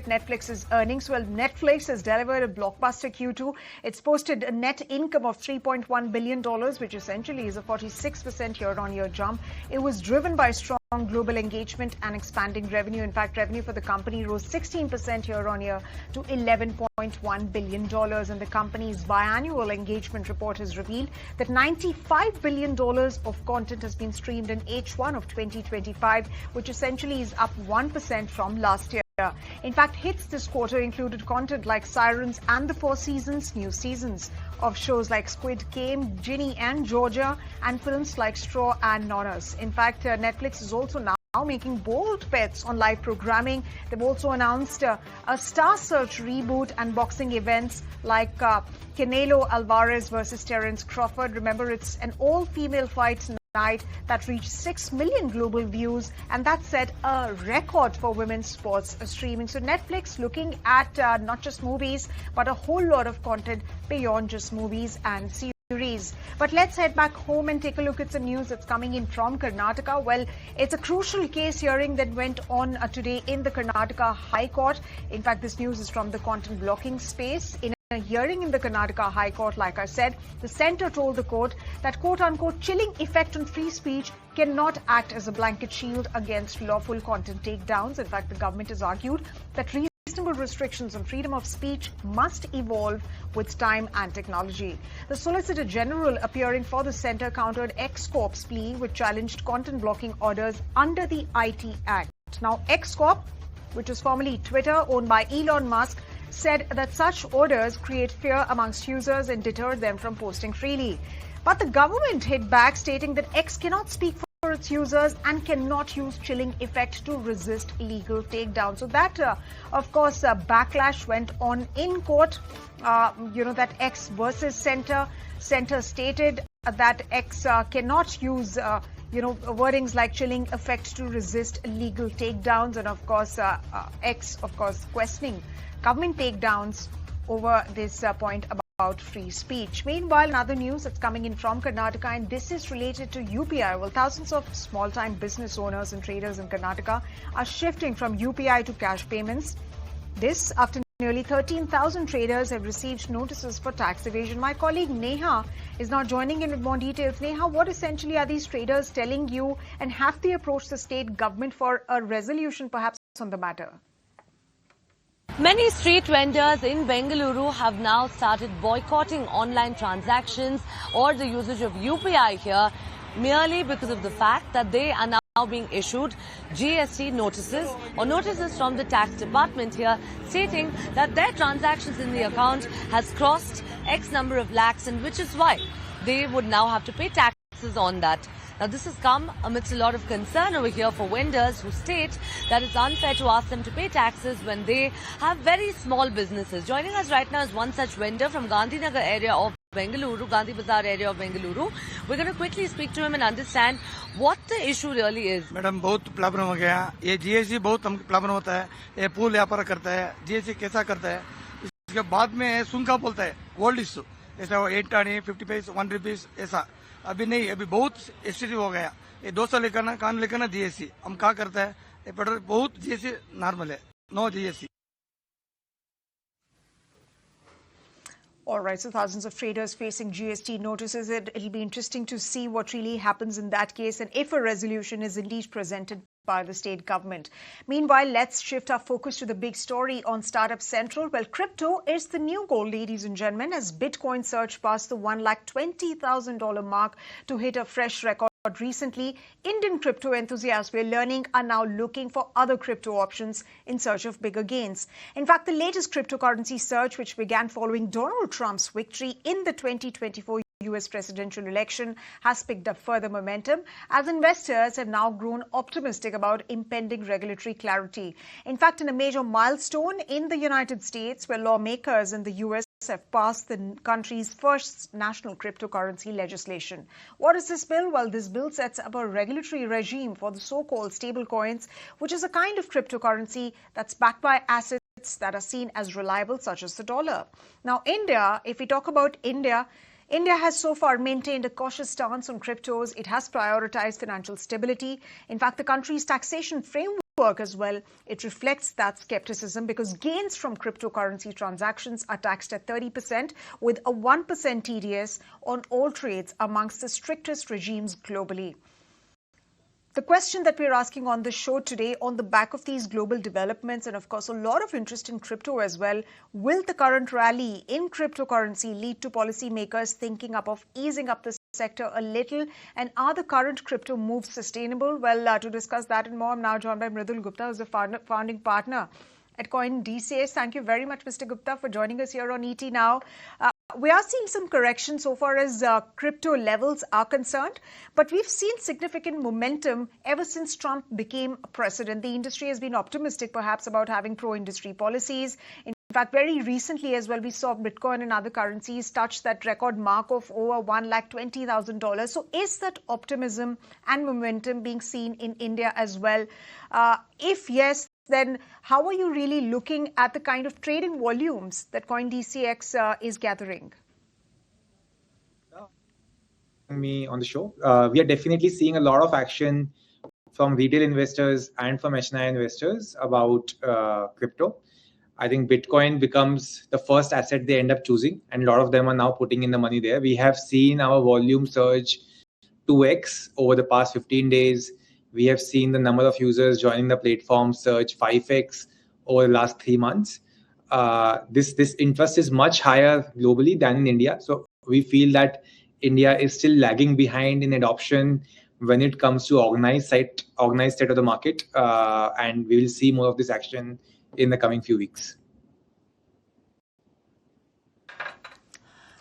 at Netflix's earnings. Well, Netflix has delivered a blockbuster Q2. It's posted a net income of $3.1 billion, which essentially is a 46% year-on-year jump. It was driven by strong global engagement and expanding revenue. In fact, revenue for the company rose 16% year-on-year to $11.1 billion. And the company's biannual engagement report has revealed that $95 billion of content has been streamed in H1 of 2025, which essentially is up 1% from last year. In fact, hits this quarter included content like Sirens and The Four Seasons, new seasons of shows like Squid Game, Ginny and Georgia, and films like Straw and Nonnas. In fact, Netflix is also now making bold bets on live programming. They've also announced a Star Search reboot and boxing events like Canelo Alvarez versus Terence Crawford. Remember, it's an all-female fight night that reached 6 million global views, and that set a record for women's sports streaming. So Netflix looking at not just movies, but a whole lot of content beyond just movies and series. But let's head back home and take a look at some news that's coming in from Karnataka. Well, it's a crucial case hearing that went on today in the Karnataka High Court. In fact, this news is from the content blocking space. In a hearing in the Karnataka High Court, like I said, the centre told the court that quote-unquote chilling effect on free speech cannot act as a blanket shield against lawful content takedowns. In fact, the government has argued that reasonable restrictions on freedom of speech must evolve with time and technology. The Solicitor General appearing for the centre countered X-Corp's plea, which challenged content blocking orders under the IT Act. Now, X-Corp, which was formerly Twitter, owned by Elon Musk, said that such orders create fear amongst users and deter them from posting freely. But the government hit back, stating that X cannot speak for its users and cannot use chilling effect to resist illegal takedown. So that, of course, backlash went on in court. That X versus Centre stated that X cannot use wordings like chilling effect to resist illegal takedowns, and of course X, of course, questioning government takedowns over this point about free speech. Meanwhile, another news that's coming in from Karnataka, and this is related to UPI. Well, thousands of small-time business owners and traders in Karnataka are shifting from UPI to cash payments. This after nearly 13,000 traders have received notices for tax evasion. My colleague Neha is now joining in with more details. Neha, what essentially are these traders telling you, and have they approached the state government for a resolution perhaps on the matter? Many street vendors in Bengaluru have now started boycotting online transactions or the usage of UPI here, merely because of the fact that they are now being issued GST notices or notices from the tax department here, stating that their transactions in the account has crossed X number of lakhs, and which is why they would now have to pay taxes on that. Now, this has come amidst a lot of concern over here for vendors who state that it's unfair to ask them to pay taxes when they have very small businesses. Joining us right now is one such vendor from Gandhinagar area of Bengaluru, Gandhi Bazaar area of Bengaluru. We're going to quickly speak to him and understand what the issue really is. Madam, बहुत problem हो गया. ये GST बहुत हमको problem होता है. ये pool व्यापार करता है, जीएसटी कैसा करता है, इसके बाद में सुनका बोलता है गोल्ड इशू, ऐसा 8 आने 50 पैसे 1 रुपीस ऐसा. अभी नहीं, अभी बहुत स्थिति हो गया. ये 200 लेकर ना कान लेकर ना जीएसटी हम क्या करता है, ये पेट्रोल बहुत जीएसटी नॉर्मल है, no GST. All right, so thousands of traders facing GST notices. It'll be interesting to see what really happens in that case and if a resolution is indeed presented by the state government. Meanwhile, let's shift our focus to the big story on Startup Central. Well, crypto is the new gold, ladies and gentlemen, as Bitcoin surged past the $120,000 mark to hit a fresh record. Recently, Indian crypto enthusiasts we're learning are now looking for other crypto options in search of bigger gains. In fact, the latest cryptocurrency surge, which began following Donald Trump's victory in the 2024 US presidential election, has picked up further momentum as investors have now grown optimistic about impending regulatory clarity. In fact, in a major milestone in the United States, where lawmakers in the US have passed the country's first national cryptocurrency legislation. What is this bill? Well, this bill sets up a regulatory regime for the so-called stablecoins, which is a kind of cryptocurrency that's backed by assets that are seen as reliable, such as the dollar. Now, India, if we talk about India has so far maintained a cautious stance on cryptos. It has prioritized financial stability. In fact, the country's taxation framework Bloomberg as well, it reflects that skepticism because gains from cryptocurrency transactions are taxed at 30% with a 1% TDS on all trades amongst the strictest regimes globally. The question that we're asking on the show today, on the back of these global developments and of course a lot of interest in crypto as well, will the current rally in cryptocurrency lead to policymakers thinking up of easing up the sector a little, and are the current crypto moves sustainable? Well, to discuss that and more, I'm now joined by Mridul Gupta, who's the founding partner at Coin DCS. Thank you very much, Mr. Gupta, for joining us here on ET Now. We are seeing some correction so far as crypto levels are concerned, but we've seen significant momentum ever since Trump became president. The industry has been optimistic perhaps about having pro-industry policies. In fact, very recently as well, we saw Bitcoin and other currencies touch that record mark of over $120,000. So is that optimism and momentum being seen in India as well? If yes, then how are you really looking at the kind of trading volumes that CoinDCX is gathering? Me on the show. We are definitely seeing a lot of action from retail investors and from HNI investors about crypto. I think Bitcoin becomes the first asset they end up choosing, and a lot of them are now putting in the money there. We have seen our volume surge 2x over the past 15 days. We have seen the number of users joining the platform surge 5x over the last 3 months. This interest is much higher globally than in India. So we feel that India is still lagging behind in adoption when it comes to organized state of the market. And we will see more of this action in the coming few weeks.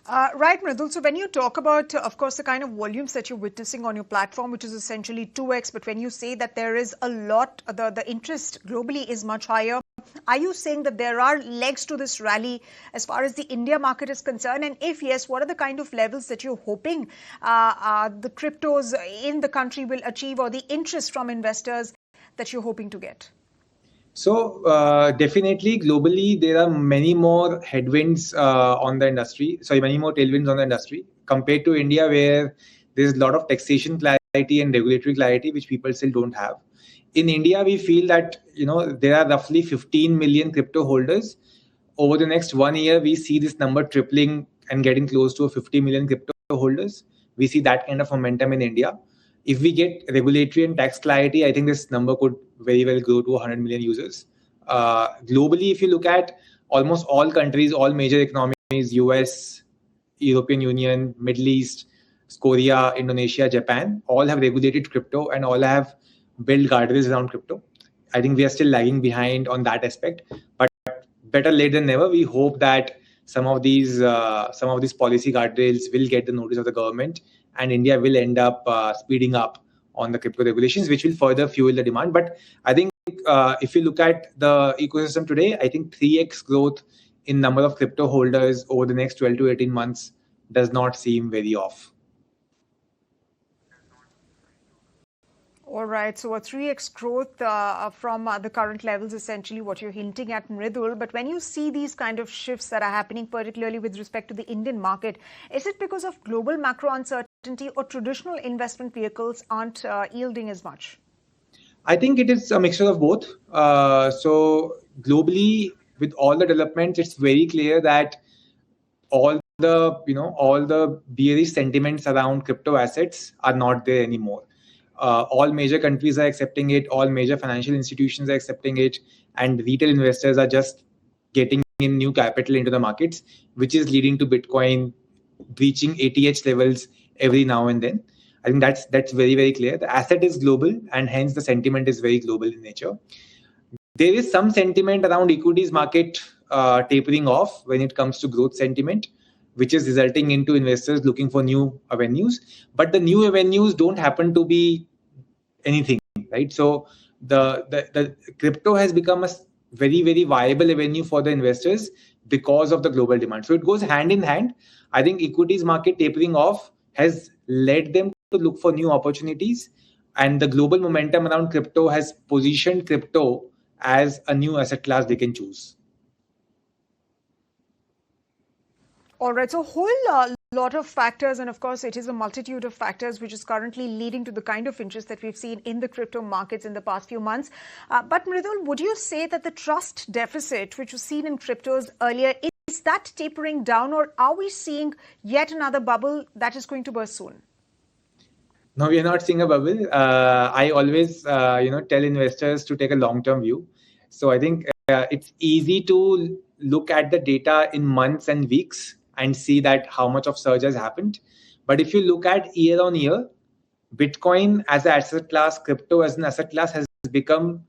Right, Mridul. So when you talk about, of course, the kind of volumes that you're witnessing on your platform, which is essentially 2x, but when you say that there is a lot, the interest globally is much higher, are you saying that there are legs to this rally as far as the India market is concerned? And if yes, what are the kind of levels that you're hoping the cryptos in the country will achieve, or the interest from investors that you're hoping to get? So definitely globally, there are many more headwinds on the industry. Sorry, many more tailwinds on the industry compared to India, where there's a lot of taxation clarity and regulatory clarity, which people still don't have. In India, we feel that there are roughly 15 million crypto holders. Over the next 1 year, we see this number tripling and getting close to 50 million crypto holders. We see that kind of momentum in India. If we get regulatory and tax clarity, I think this number could very well grow to 100 million users. Globally, if you look at almost all countries, all major economies, US, European Union, Middle East, Korea, Indonesia, Japan, all have regulated crypto and all have built guardrails around crypto. I think we are still lagging behind on that aspect, but better late than never. We hope that some of these policy guardrails will get the notice of the government, and India will end up speeding up on the crypto regulations, which will further fuel the demand. But I think if you look at the ecosystem today, I think 3x growth in number of crypto holders over the next 12 to 18 months does not seem very off. All right, so a 3x growth from the current levels, essentially what you're hinting at, Mridul. But when you see these kind of shifts that are happening, particularly with respect to the Indian market, is it because of global macro uncertainty or traditional investment vehicles aren't yielding as much? I think it is a mixture of both. So globally, with all the developments, it's very clear that all the bearish sentiments around crypto assets are not there anymore. All major countries are accepting it, all major financial institutions are accepting it, and retail investors are just getting in new capital into the markets, which is leading to Bitcoin breaching ATH levels every now and then. I think that's very, very clear. The asset is global, and hence the sentiment is very global in nature. There is some sentiment around equities market tapering off when it comes to growth sentiment, which is resulting into investors looking for new avenues. But the new avenues don't happen to be anything, right? So the crypto has become a very, very viable avenue for the investors because of the global demand. So it goes hand in hand. I think equities market tapering off has led them to look for new opportunities, and the global momentum around crypto has positioned crypto as a new asset class they can choose. All right, so a whole lot of factors, and of course it is a multitude of factors which is currently leading to the kind of interest that we've seen in the crypto markets in the past few months. But Mridul, would you say that the trust deficit which was seen in cryptos earlier, is that tapering down, or are we seeing yet another bubble that is going to burst soon? No, we are not seeing a bubble. I always, tell investors to take a long-term view. So I think it's easy to look at the data in months and weeks and see that how much of surge has happened. But if you look at year on year, Bitcoin as an asset class, crypto as an asset class has become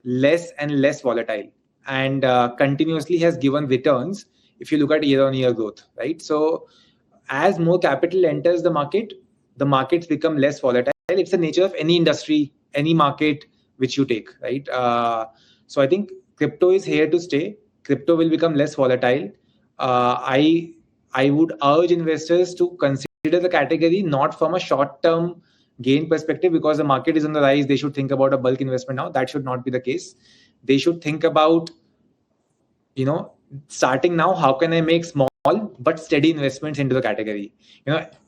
less and less volatile and continuously has given returns if you look at year on year growth, right? So as more capital enters the markets become less volatile. It's the nature of any industry, any market which you take, right? So I think crypto is here to stay. Crypto will become less volatile. I would urge investors to consider the category not from a short-term gain perspective because the market is on the rise. They should think about a bulk investment now. That should not be the case. They should think about, starting now, how can I make small but steady investments into the category?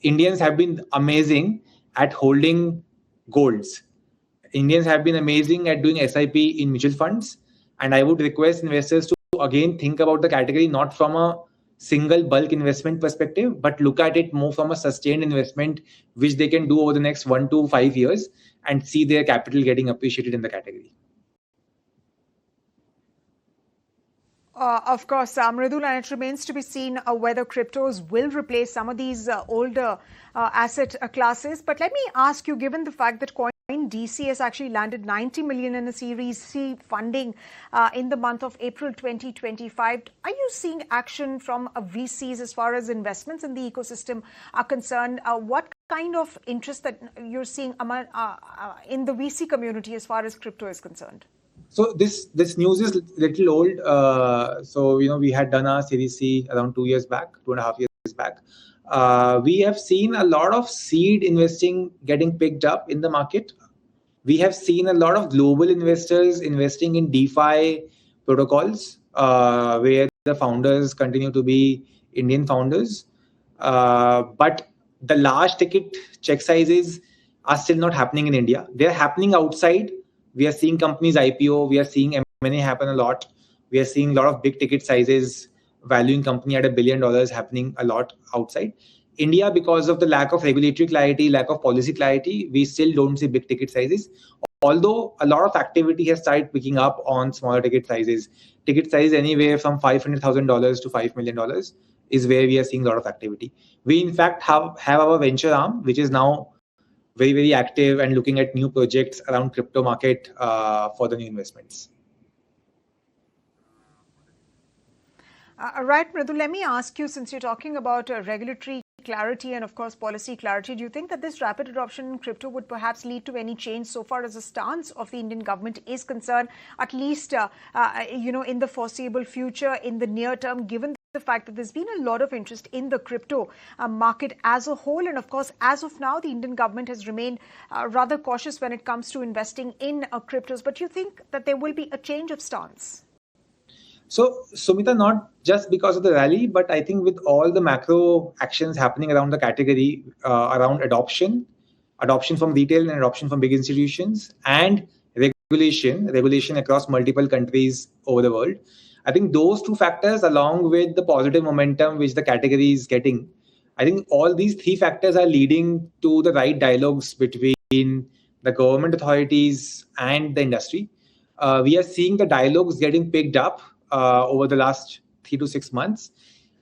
Indians have been amazing at holding golds. Indians have been amazing at doing SIP in mutual funds. And I would request investors to again think about the category not from a single bulk investment perspective, but look at it more from a sustained investment, which they can do over the next 1 to 5 years and see their capital getting appreciated in the category. Of course, Mridul, and it remains to be seen whether cryptos will replace some of these older asset classes. But let me ask you, given the fact that DC has actually landed 90 million in a Series C funding in the month of April 2025, are you seeing action from VCs as far as investments in the ecosystem are concerned? What kind of interest that you're seeing in the VC community as far as crypto is concerned? So this news is little old. So we had done our Series C around 2 years back, 2.5 years back. We have seen a lot of seed investing getting picked up in the market. We have seen a lot of global investors investing in DeFi protocols, where the founders continue to be Indian founders. But the large ticket check sizes are still not happening in India. They're happening outside. We are seeing companies IPO. We are seeing M&A happen a lot. We are seeing a lot of big ticket sizes, valuing company at $1 billion happening a lot outside. India, because of the lack of regulatory clarity, lack of policy clarity, we still don't see big ticket sizes. Although a lot of activity has started picking up on smaller ticket sizes. Ticket size anywhere from $500,000 to $5 million is where we are seeing a lot of activity. We in fact have our venture arm, which is now very, very active and looking at new projects around crypto market for the new investments. Right, Mridul, let me ask you, since you're talking about regulatory clarity and of course policy clarity, do you think that this rapid adoption in crypto would perhaps lead to any change so far as the stance of the Indian government is concerned, at least in the foreseeable future, in the near term, given the fact that there's been a lot of interest in the crypto market as a whole, and of course as of now the Indian government has remained rather cautious when it comes to investing in cryptos, but you think that there will be a change of stance? So, Sumita, not just because of the rally, but I think with all the macro actions happening around the category, around adoption from retail and adoption from big institutions, and regulation across multiple countries over the world, I think those two factors, along with the positive momentum which the category is getting, I think all these three factors are leading to the right dialogues between the government authorities and the industry. We are seeing the dialogues getting picked up over the last 3 to 6 months.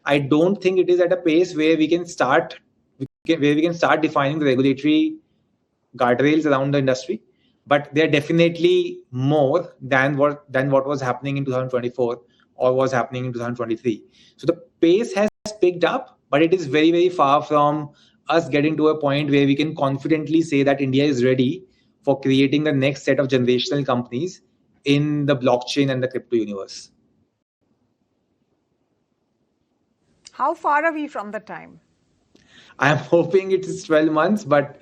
I don't think it is at a pace where we can start defining the regulatory guardrails around the industry, but they're definitely more than what was happening in 2024 or was happening in 2023. So the pace has picked up, but it is very, very far from us getting to a point where we can confidently say that India is ready for creating the next set of generational companies in the blockchain and the crypto universe. How far are we from the time? I'm hoping it is 12 months, but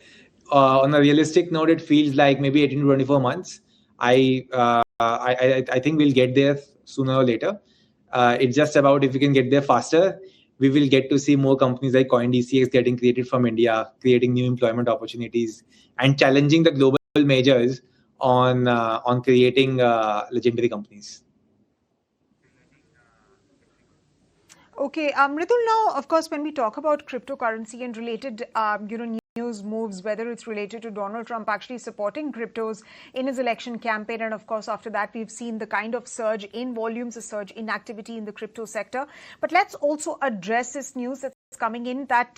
on a realistic note, it feels like maybe 18 to 24 months. I think we'll get there sooner or later. It's just about if we can get there faster. we will get to see more companies like CoinDCX getting created from India, creating new employment opportunities, and challenging the global majors on creating legendary companies. Okay, Mridul, now, of course, when we talk about cryptocurrency and related, news moves, whether it's related to Donald Trump actually supporting cryptos in his election campaign, and of course, after that, we've seen the kind of surge in volumes, a surge in activity in the crypto sector. But let's also address this news that's coming in that,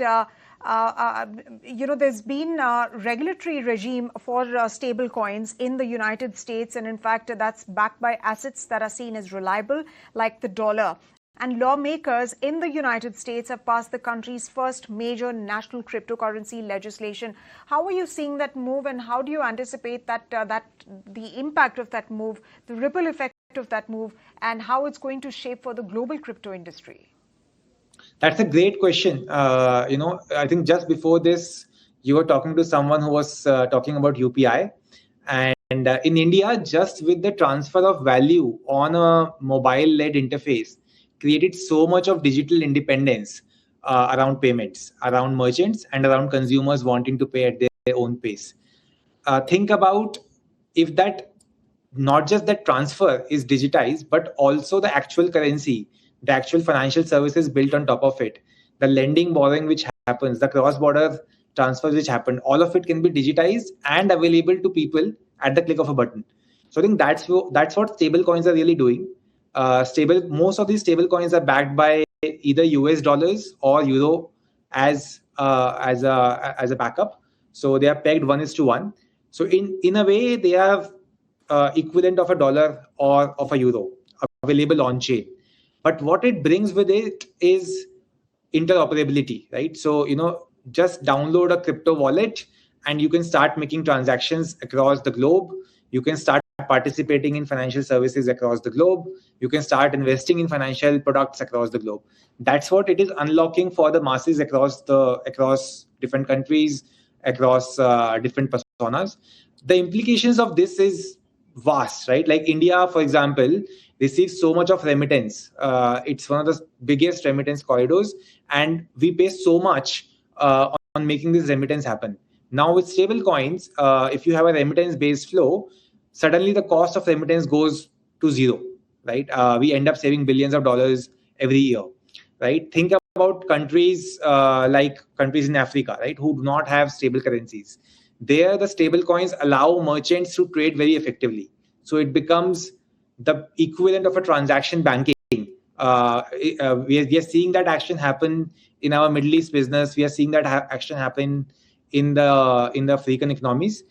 there's been a regulatory regime for stable coins in the United States. And in fact, that's backed by assets that are seen as reliable, like the dollar. And lawmakers in the United States have passed the country's first major national cryptocurrency legislation. How are you seeing that move, and how do you anticipate that the impact of that move, the ripple effect of that move, and how it's going to shape for the global crypto industry? That's a great question. I think just before this, you were talking to someone who was talking about UPI. And in India, just with the transfer of value on a mobile-led interface, created so much of digital independence around payments, around merchants, and around consumers wanting to pay at their own pace. Think about if that, not just that transfer is digitized, but also the actual currency, the actual financial services built on top of it, the lending, borrowing which happens, the cross-border transfers which happen, all of it can be digitized and available to people at the click of a button. So I think that's what stable coins are really doing. Most of these stable coins are backed by either US dollars or euro as a backup. So they are pegged 1:1. So in a way, they are equivalent of a dollar or of a euro available on chain. But what it brings with it is interoperability, right? So just download a crypto wallet and you can start making transactions across the globe. You can start participating in financial services across the globe. You can start investing in financial products across the globe. That's what it is unlocking for the masses across different countries, across different personas. The implications of this is vast, right? Like India, for example, receives so much of remittance. It's one of the biggest remittance corridors, and we pay so much on making this remittance happen. Now with stable coins, if you have a remittance-based flow, suddenly the cost of remittance goes to zero, right? We end up saving billions of dollars every year, right? Think about countries like countries in Africa, right, who do not have stable currencies. There, the stable coins allow merchants to trade very effectively. So it becomes the equivalent of a transaction banking. We are seeing that action happen in our Middle East business. We are seeing that action happen in the African economies.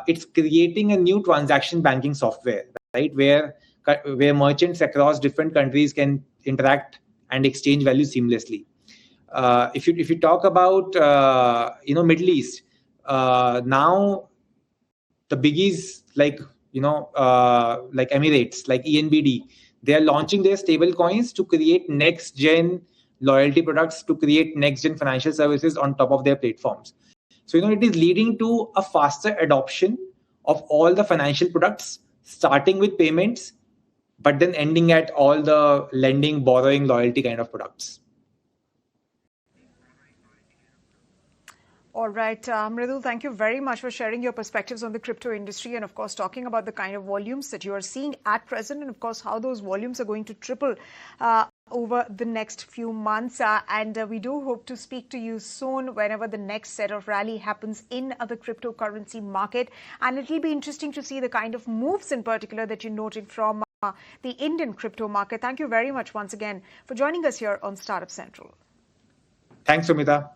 It's creating a new transaction banking software, right, where merchants across different countries can interact and exchange value seamlessly. If you talk about Middle East, now the biggies like Emirates, like ENBD, they are launching their stable coins to create next gen loyalty products, to create next gen financial services on top of their platforms. So it is leading to a faster adoption of all the financial products, starting with payments, but then ending at all the lending, borrowing, loyalty kind of products. All right, Mridul, thank you very much for sharing your perspectives on the crypto industry and, of course, talking about the kind of volumes that you are seeing at present and, of course, how those volumes are going to triple over the next few months. And we do hope to speak to you soon whenever the next set of rally happens in the cryptocurrency market. And it will be interesting to see the kind of moves in particular that you noted from the Indian crypto market. Thank you very much once again for joining us here on Startup Central. Thanks, Sumita.